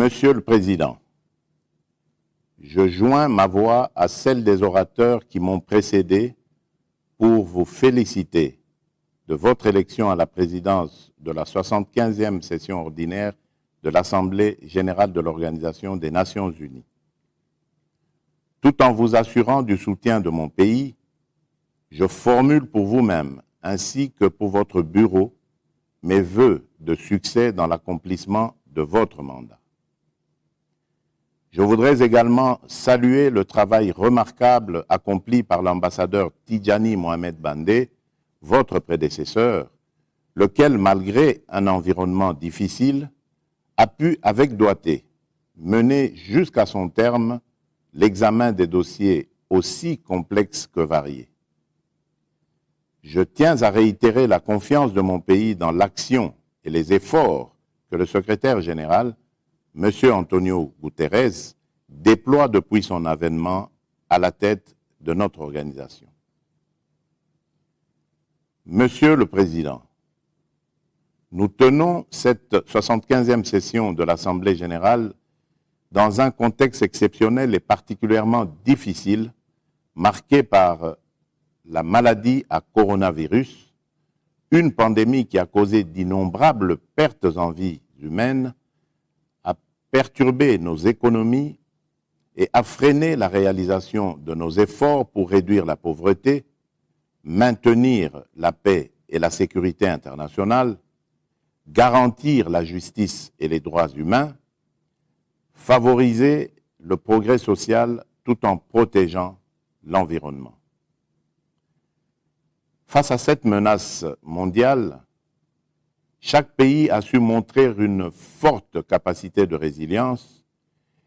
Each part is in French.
Monsieur le Président, je joins ma voix à celle des orateurs qui m'ont précédé pour vous féliciter de votre élection à la présidence de la 75e session ordinaire de l'Assemblée générale de l'Organisation des Nations unies. Tout en vous assurant du soutien de mon pays, je formule pour vous-même ainsi que pour votre bureau mes vœux de succès dans l'accomplissement de votre mandat. Je voudrais également saluer le travail remarquable accompli par l'ambassadeur Tidjani Mohamed Bandé, votre prédécesseur, lequel, malgré un environnement difficile, a pu, avec doigté, mener jusqu'à son terme l'examen des dossiers aussi complexes que variés. Je tiens à réitérer la confiance de mon pays dans l'action et les efforts que le secrétaire général, M. Antonio Guterres, déploie depuis son avènement à la tête de notre organisation. Monsieur le Président, nous tenons cette 75e session de l'Assemblée générale dans un contexte exceptionnel et particulièrement difficile, marqué par la maladie à coronavirus, une pandémie qui a causé d'innombrables pertes en vies humaines, a perturbé nos économies et a freiné la réalisation de nos efforts pour réduire la pauvreté, maintenir la paix et la sécurité internationale, garantir la justice et les droits humains, favoriser le progrès social tout en protégeant l'environnement. Face à cette menace mondiale, chaque pays a su montrer une forte capacité de résilience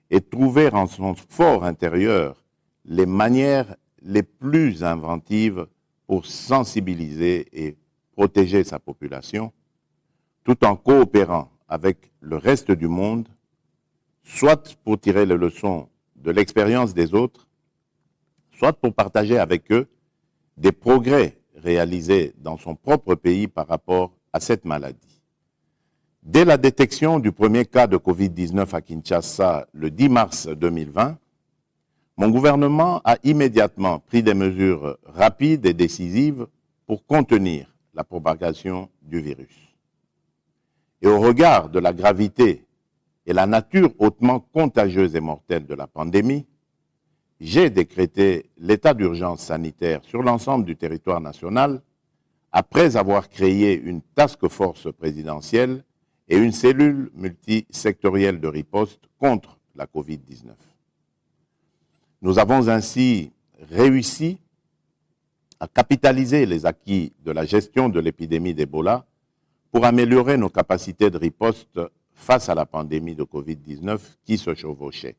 et trouver en son fort intérieur les manières les plus inventives pour sensibiliser et protéger sa population, tout en coopérant avec le reste du monde, soit pour tirer les leçons de l'expérience des autres, soit pour partager avec eux des progrès réalisés dans son propre pays par rapport à cette maladie. Dès la détection du premier cas de Covid-19 à Kinshasa le 10 mars 2020, mon gouvernement a immédiatement pris des mesures rapides et décisives pour contenir la propagation du virus. Et au regard de la gravité et la nature hautement contagieuse et mortelle de la pandémie, j'ai décrété l'état d'urgence sanitaire sur l'ensemble du territoire national après avoir créé une task force présidentielle et une cellule multisectorielle de riposte contre la Covid-19. Nous avons ainsi réussi à capitaliser les acquis de la gestion de l'épidémie d'Ebola pour améliorer nos capacités de riposte face à la pandémie de Covid-19 qui se chevauchait.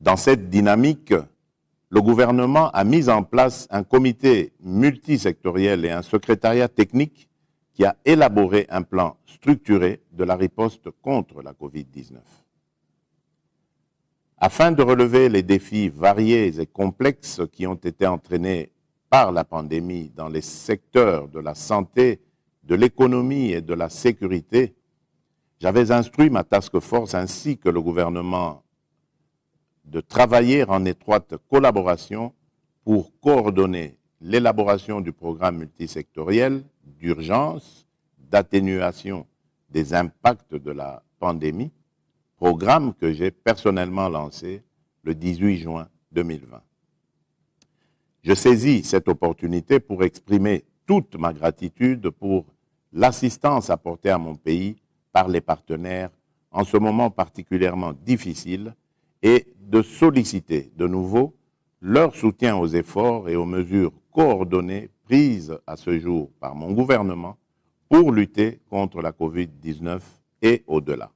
Dans cette dynamique, le gouvernement a mis en place un comité multisectoriel et un secrétariat technique qui a élaboré un plan structuré de la riposte contre la Covid-19. Afin de relever les défis variés et complexes qui ont été entraînés par la pandémie dans les secteurs de la santé, de l'économie et de la sécurité, j'avais instruit ma task force ainsi que le gouvernement de travailler en étroite collaboration pour coordonner l'élaboration du programme multisectoriel d'urgence, d'atténuation des impacts de la pandémie, programme que j'ai personnellement lancé le 18 juin 2020. Je saisis cette opportunité pour exprimer toute ma gratitude pour l'assistance apportée à mon pays par les partenaires en ce moment particulièrement difficile et de solliciter de nouveau leur soutien aux efforts et aux mesures coordonnées prises à ce jour par mon gouvernement pour lutter contre la Covid-19 et au-delà.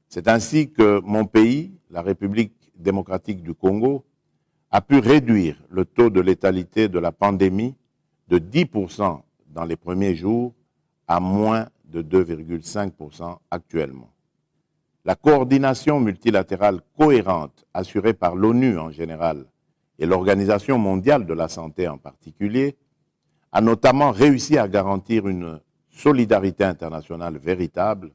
C'est ainsi que mon pays, la République démocratique du Congo, a pu réduire le taux de létalité de la pandémie de 10% dans les premiers jours à moins de 2,5% actuellement. La coordination multilatérale cohérente assurée par l'ONU en général et l'Organisation mondiale de la santé en particulier a notamment réussi à garantir une solidarité internationale véritable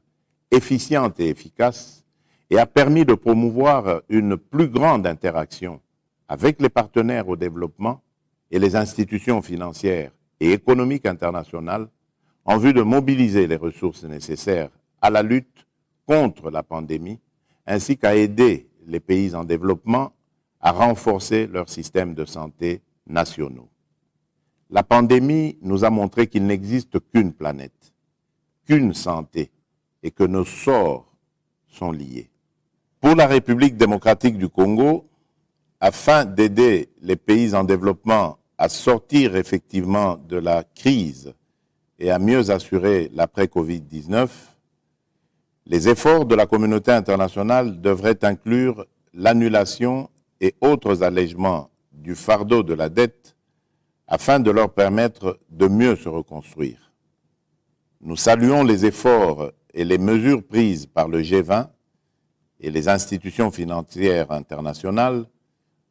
efficiente et efficace et a permis de promouvoir une plus grande interaction avec les partenaires au développement et les institutions financières et économiques internationales en vue de mobiliser les ressources nécessaires à la lutte contre la pandémie, ainsi qu'à aider les pays en développement à renforcer leurs systèmes de santé nationaux. La pandémie nous a montré qu'il n'existe qu'une planète, qu'une santé, et que nos sorts sont liés. Pour la République démocratique du Congo, afin d'aider les pays en développement à sortir effectivement de la crise et à mieux assurer l'après-Covid-19, les efforts de la communauté internationale devraient inclure l'annulation et autres allègements du fardeau de la dette afin de leur permettre de mieux se reconstruire. Nous saluons les efforts et les mesures prises par le G20 et les institutions financières internationales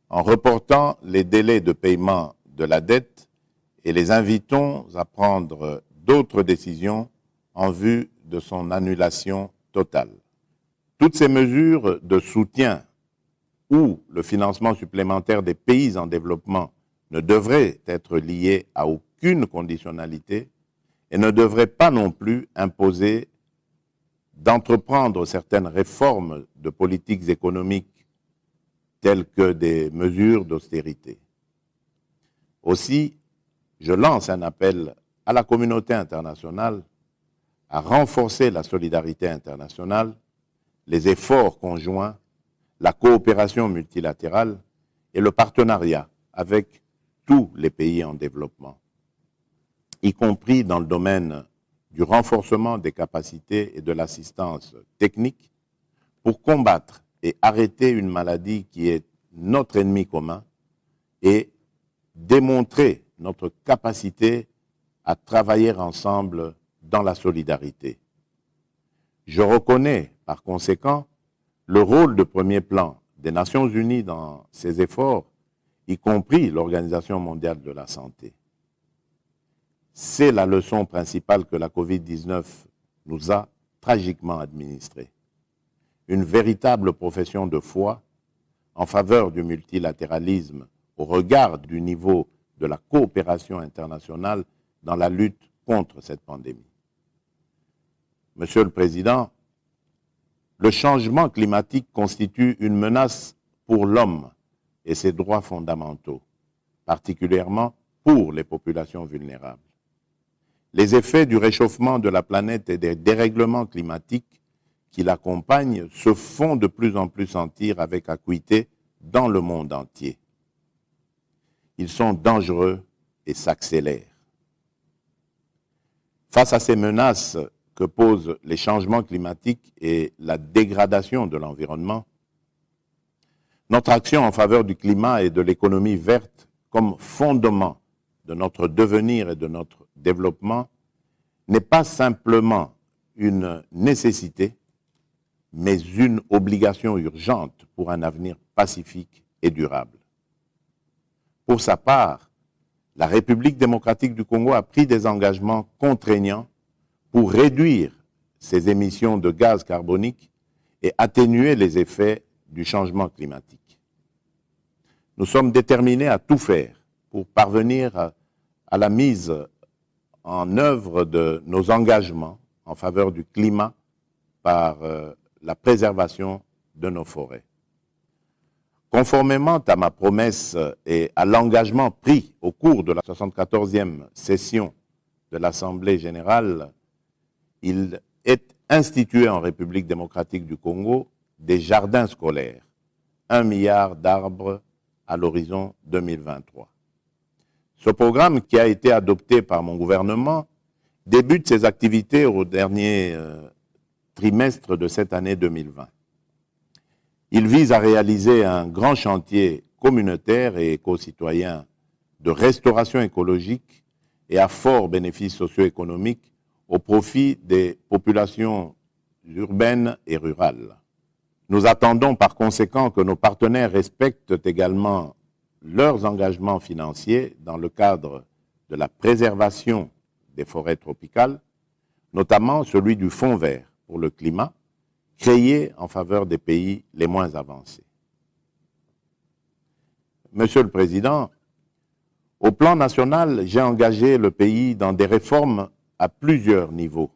en reportant les délais de paiement de la dette et les invitons à prendre d'autres décisions en vue de son annulation totale. Toutes ces mesures de soutien ou le financement supplémentaire des pays en développement ne devraient être liées à aucune conditionnalité et ne devraient pas non plus imposer d'entreprendre certaines réformes de politiques économiques telles que des mesures d'austérité. Aussi, je lance un appel à la communauté internationale à renforcer la solidarité internationale, les efforts conjoints, la coopération multilatérale et le partenariat avec tous les pays en développement, y compris dans le domaine du renforcement des capacités et de l'assistance technique pour combattre et arrêter une maladie qui est notre ennemi commun et démontrer notre capacité à travailler ensemble dans la solidarité. Je reconnais par conséquent le rôle de premier plan des Nations Unies dans ces efforts, y compris l'Organisation mondiale de la santé. C'est la leçon principale que la Covid-19 nous a tragiquement administrée. Une véritable profession de foi en faveur du multilatéralisme au regard du niveau de la coopération internationale dans la lutte contre cette pandémie. Monsieur le Président, le changement climatique constitue une menace pour l'homme et ses droits fondamentaux, particulièrement pour les populations vulnérables. Les effets du réchauffement de la planète et des dérèglements climatiques qui l'accompagnent se font de plus en plus sentir avec acuité dans le monde entier. Ils sont dangereux et s'accélèrent. Face à ces menaces que posent les changements climatiques et la dégradation de l'environnement, notre action en faveur du climat et de l'économie verte comme fondement de notre devenir et de notre développement n'est pas simplement une nécessité, mais une obligation urgente pour un avenir pacifique et durable. Pour sa part, la République démocratique du Congo a pris des engagements contraignants pour réduire ses émissions de gaz carbonique et atténuer les effets du changement climatique. Nous sommes déterminés à tout faire pour parvenir à la mise en œuvre de nos engagements en faveur du climat par la préservation de nos forêts. Conformément à ma promesse et à l'engagement pris au cours de la 74e session de l'Assemblée générale, il est institué en République démocratique du Congo des jardins scolaires, 1 milliard d'arbres à l'horizon 2023. Ce programme, qui a été adopté par mon gouvernement, débute ses activités au dernier trimestre de cette année 2020. Il vise à réaliser un grand chantier communautaire et éco-citoyen de restauration écologique et à fort bénéfice socio-économique au profit des populations urbaines et rurales. Nous attendons par conséquent que nos partenaires respectent également leurs engagements financiers dans le cadre de la préservation des forêts tropicales, notamment celui du Fonds vert pour le climat créée en faveur des pays les moins avancés. Monsieur le Président, au plan national, j'ai engagé le pays dans des réformes à plusieurs niveaux,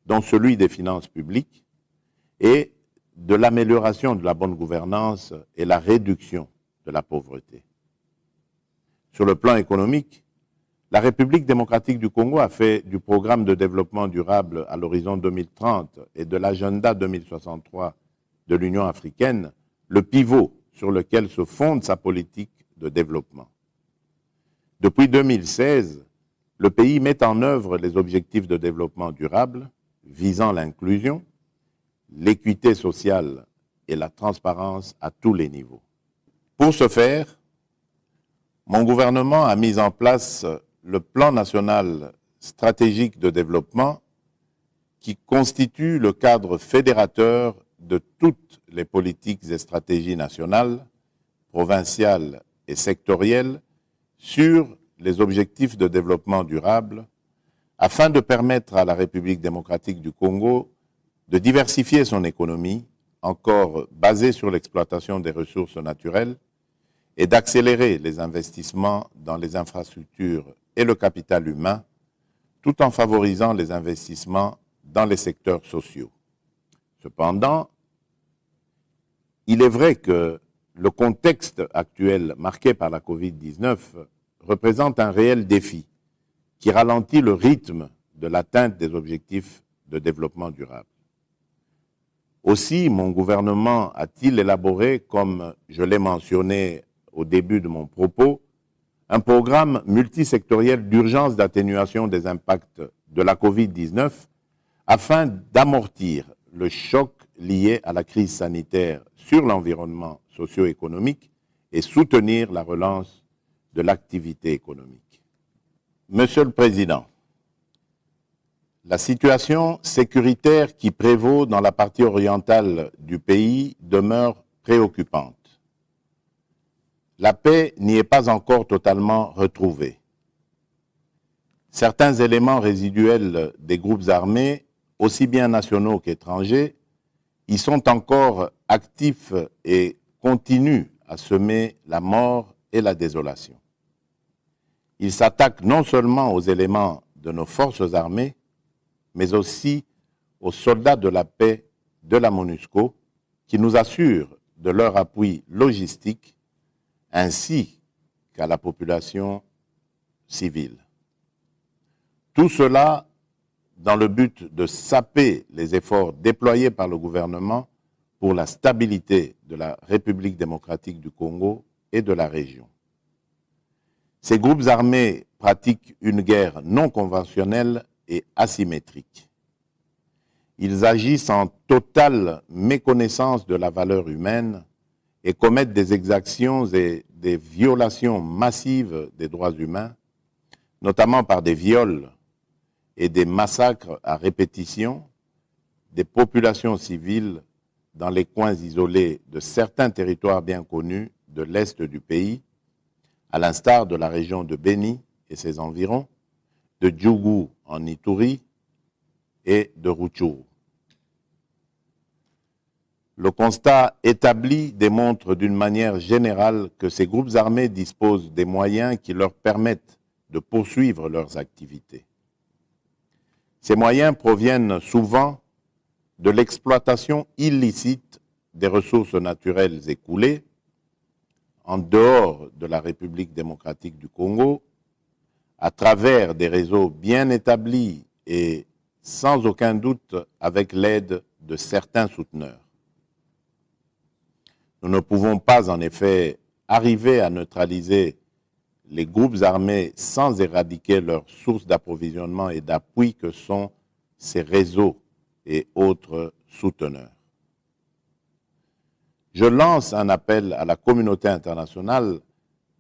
dont celui des finances publiques et de l'amélioration de la bonne gouvernance et la réduction de la pauvreté. Sur le plan économique, la République démocratique du Congo a fait du programme de développement durable à l'horizon 2030 et de l'agenda 2063 de l'Union africaine le pivot sur lequel se fonde sa politique de développement. Depuis 2016, le pays met en œuvre les objectifs de développement durable visant l'inclusion, l'équité sociale et la transparence à tous les niveaux. Pour ce faire, mon gouvernement a mis en place le plan national stratégique de développement qui constitue le cadre fédérateur de toutes les politiques et stratégies nationales, provinciales et sectorielles sur les objectifs de développement durable afin de permettre à la République démocratique du Congo de diversifier son économie, encore basée sur l'exploitation des ressources naturelles, et d'accélérer les investissements dans les infrastructures et le capital humain, tout en favorisant les investissements dans les secteurs sociaux. Cependant, il est vrai que le contexte actuel marqué par la Covid-19 représente un réel défi qui ralentit le rythme de l'atteinte des objectifs de développement durable. Aussi, mon gouvernement a-t-il élaboré, comme je l'ai mentionné au début de mon propos, un programme multisectoriel d'urgence d'atténuation des impacts de la Covid-19 afin d'amortir le choc lié à la crise sanitaire sur l'environnement socio-économique et soutenir la relance de l'activité économique. Monsieur le Président, la situation sécuritaire qui prévaut dans la partie orientale du pays demeure préoccupante. La paix n'y est pas encore totalement retrouvée. Certains éléments résiduels des groupes armés, aussi bien nationaux qu'étrangers, y sont encore actifs et continuent à semer la mort et la désolation. Ils s'attaquent non seulement aux éléments de nos forces armées, mais aussi aux soldats de la paix de la MONUSCO qui nous assurent de leur appui logistique ainsi qu'à la population civile. Tout cela dans le but de saper les efforts déployés par le gouvernement pour la stabilité de la République démocratique du Congo et de la région. Ces groupes armés pratiquent une guerre non conventionnelle et asymétrique. Ils agissent en totale méconnaissance de la valeur humaine et commettent des exactions et des violations massives des droits humains, notamment par des viols et des massacres à répétition des populations civiles dans les coins isolés de certains territoires bien connus de l'Est du pays, à l'instar de la région de Beni et ses environs, de Djougou en Ituri et de Rutshuru. Le constat établi démontre d'une manière générale que ces groupes armés disposent des moyens qui leur permettent de poursuivre leurs activités. Ces moyens proviennent souvent de l'exploitation illicite des ressources naturelles écoulées en dehors de la République démocratique du Congo, à travers des réseaux bien établis et sans aucun doute avec l'aide de certains souteneurs. Nous ne pouvons pas en effet arriver à neutraliser les groupes armés sans éradiquer leurs sources d'approvisionnement et d'appui que sont ces réseaux et autres souteneurs. Je lance un appel à la communauté internationale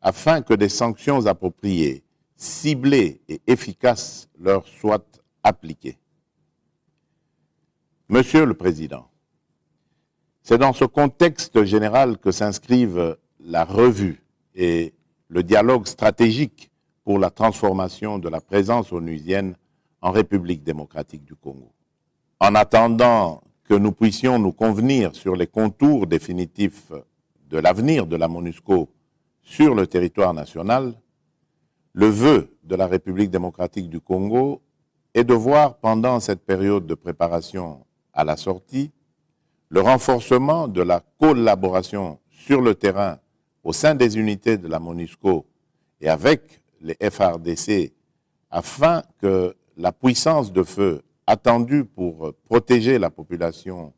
afin que des sanctions appropriées, ciblées et efficaces leur soient appliquées. Monsieur le Président, c'est dans ce contexte général que s'inscrivent la revue et le dialogue stratégique pour la transformation de la présence onusienne en République démocratique du Congo. en attendant que nous puissions nous convenir sur les contours définitifs de l'avenir de la MONUSCO sur le territoire national, le vœu de la République démocratique du Congo est de voir pendant cette période de préparation à la sortie le renforcement de la collaboration sur le terrain au sein des unités de la MONUSCO et avec les FARDC afin que la puissance de feu attendue pour protéger la population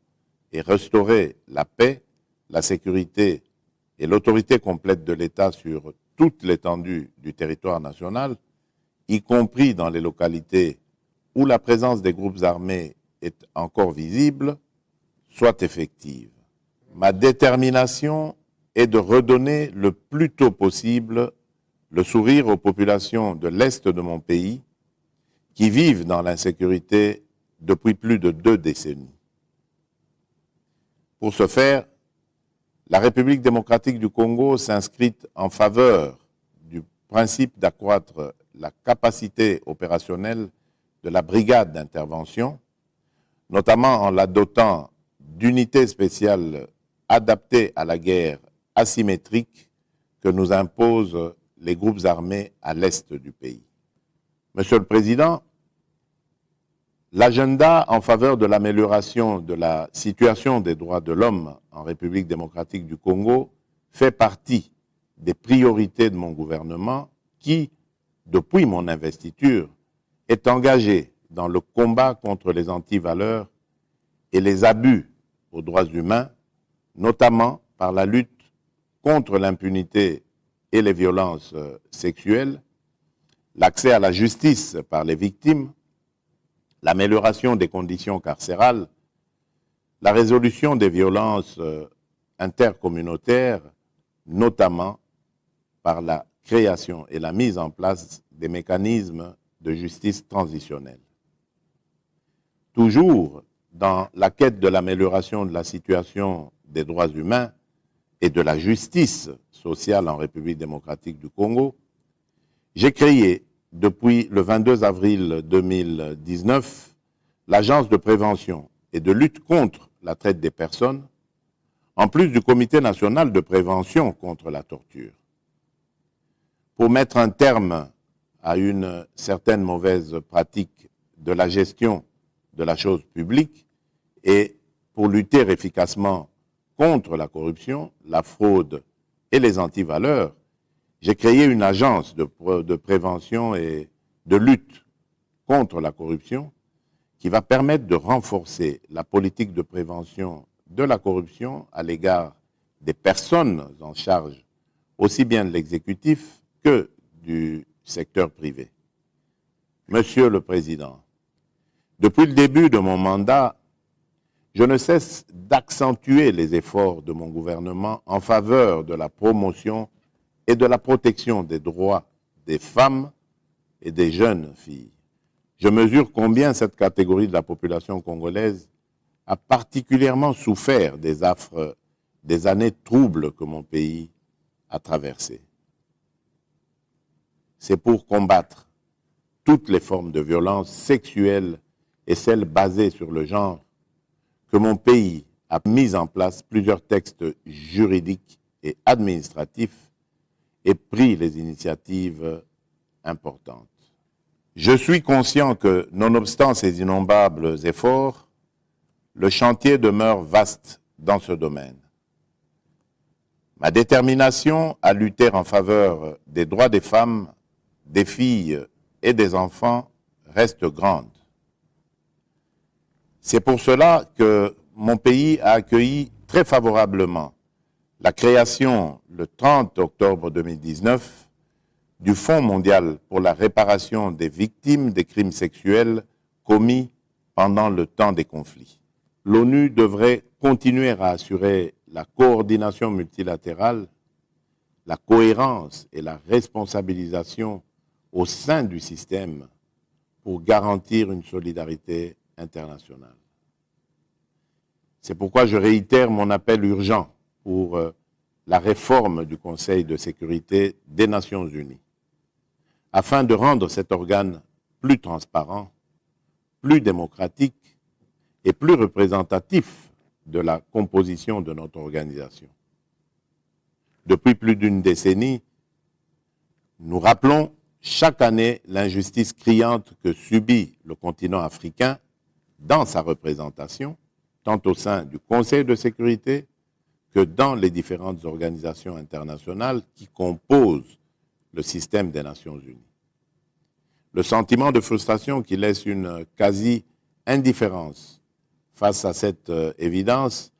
et restaurer la paix, la sécurité et l'autorité complète de l'État sur toute l'étendue du territoire national, y compris dans les localités où la présence des groupes armés est encore visible, soit effective. Ma détermination est de redonner le plus tôt possible le sourire aux populations de l'Est de mon pays qui vivent dans l'insécurité depuis plus de 2 décennies. Pour ce faire, la République démocratique du Congo s'inscrit en faveur du principe d'accroître la capacité opérationnelle de la brigade d'intervention, notamment en la dotant d'unités spéciales adaptées à la guerre asymétrique que nous imposent les groupes armés à l'est du pays. Monsieur le Président, l'agenda en faveur de l'amélioration de la situation des droits de l'homme en République démocratique du Congo fait partie des priorités de mon gouvernement qui, depuis mon investiture, est engagé dans le combat contre les antivaleurs et les abus aux droits humains, notamment par la lutte contre l'impunité et les violences sexuelles, l'accès à la justice par les victimes, l'amélioration des conditions carcérales, la résolution des violences intercommunautaires, notamment par la création et la mise en place des mécanismes de justice transitionnelle. Toujours dans la quête de l'amélioration de la situation des droits humains et de la justice sociale en République démocratique du Congo, j'ai créé depuis le 22 avril 2019 l'Agence de prévention et de lutte contre la traite des personnes, en plus du Comité national de prévention contre la torture. Pour mettre un terme à une certaine mauvaise pratique de la gestion de la chose publique et pour lutter efficacement contre la corruption, la fraude et les antivaleurs, j'ai créé une agence de prévention et de lutte contre la corruption qui va permettre de renforcer la politique de prévention de la corruption à l'égard des personnes en charge aussi bien de l'exécutif que du secteur privé. Monsieur le Président, depuis le début de mon mandat, je ne cesse d'accentuer les efforts de mon gouvernement en faveur de la promotion et de la protection des droits des femmes et des jeunes filles. Je mesure combien cette catégorie de la population congolaise a particulièrement souffert des affres des années troubles que mon pays a traversées. C'est pour combattre toutes les formes de violence sexuelle et celles basées sur le genre que mon pays a mis en place plusieurs textes juridiques et administratifs et pris les initiatives importantes. Je suis conscient que, nonobstant ces innombrables efforts, le chantier demeure vaste dans ce domaine. Ma détermination à lutter en faveur des droits des femmes, des filles et des enfants reste grande. C'est pour cela que mon pays a accueilli très favorablement la création, le 30 octobre 2019, du Fonds mondial pour la réparation des victimes des crimes sexuels commis pendant le temps des conflits. L'ONU devrait continuer à assurer la coordination multilatérale, la cohérence et la responsabilisation au sein du système pour garantir une solidarité internationale. C'est pourquoi je réitère mon appel urgent pour la réforme du Conseil de sécurité des Nations Unies, afin de rendre cet organe plus transparent, plus démocratique et plus représentatif de la composition de notre organisation. Depuis plus d'une décennie, nous rappelons chaque année l'injustice criante que subit le continent africain dans sa représentation, tant au sein du Conseil de sécurité que dans les différentes organisations internationales qui composent le système des Nations Unies. Le sentiment de frustration qui laisse une quasi-indifférence face à cette évidence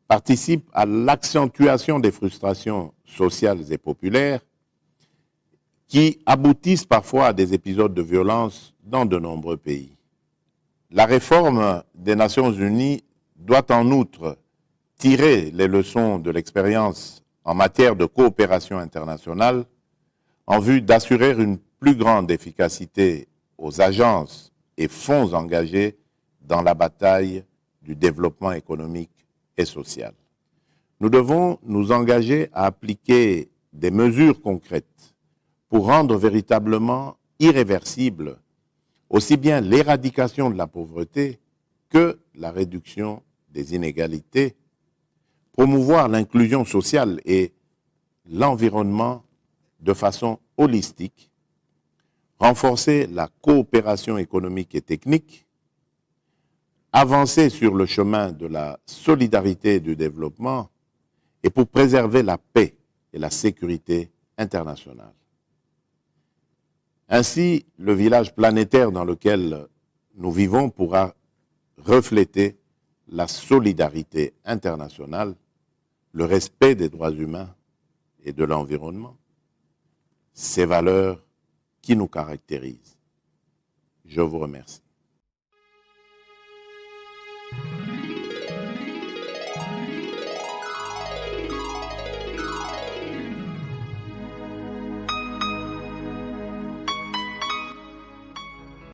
participe à l'accentuation des frustrations sociales et populaires qui aboutissent parfois à des épisodes de violence dans de nombreux pays. La réforme des Nations Unies doit en outre tirer les leçons de l'expérience en matière de coopération internationale en vue d'assurer une plus grande efficacité aux agences et fonds engagés dans la bataille du développement économique et social. Nous devons nous engager à appliquer des mesures concrètes pour rendre véritablement irréversible aussi bien l'éradication de la pauvreté que la réduction des inégalités, promouvoir l'inclusion sociale et l'environnement de façon holistique, renforcer la coopération économique et technique, avancer sur le chemin de la solidarité et du développement et pour préserver la paix et la sécurité internationale. Ainsi, le village planétaire dans lequel nous vivons pourra refléter la solidarité internationale, le respect des droits humains et de l'environnement, ces valeurs qui nous caractérisent. Je vous remercie.